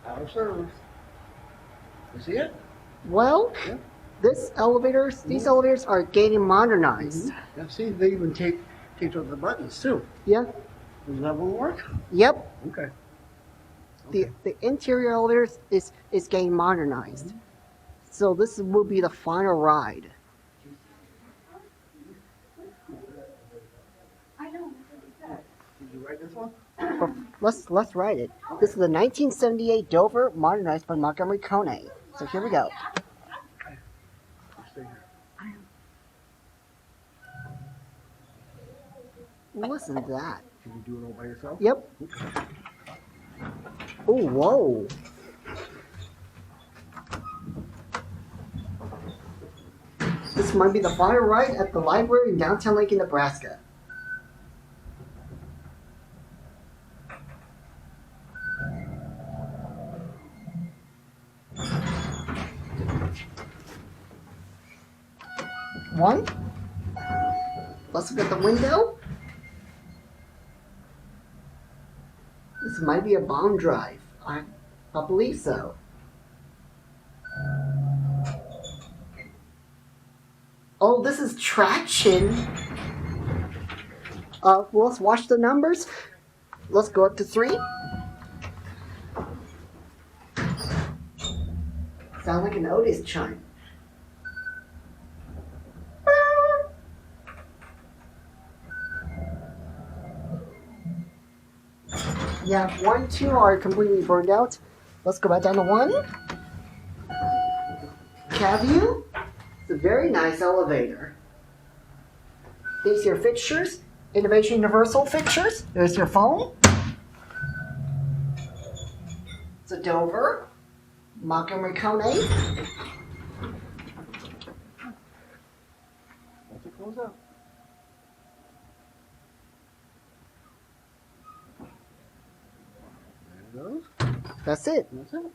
Out of service. You see it? Well, Yeah. these elevators are getting modernized. Yeah, see, they even taped up the buttons too. Yeah. Does that one work? Yep. Okay. The interior elevators is getting modernized. So this will be the final ride. Did you write this one? Let's ride it. This is the 1978 Dover, modernized by Montgomery Kone. So here we go. Stay here. Listen to that. Can you do it all by yourself? Yep. Oh, whoa. This might be the final ride at the library in downtown Lincoln, Nebraska. One. Let's look at the window. This might be a bomb drive. I believe so. Oh, this is traction. Let's watch the numbers. Let's go up to 3. Sound like an Otis chime. Yeah, 1, 2 are completely burned out. Let's go back down to 1. Cab view. It's a very nice elevator. These are your fixtures. Innovation Universal fixtures. There's your phone. It's a Dover. Montgomery Kone. Once it close up. There it goes. That's it. That's it.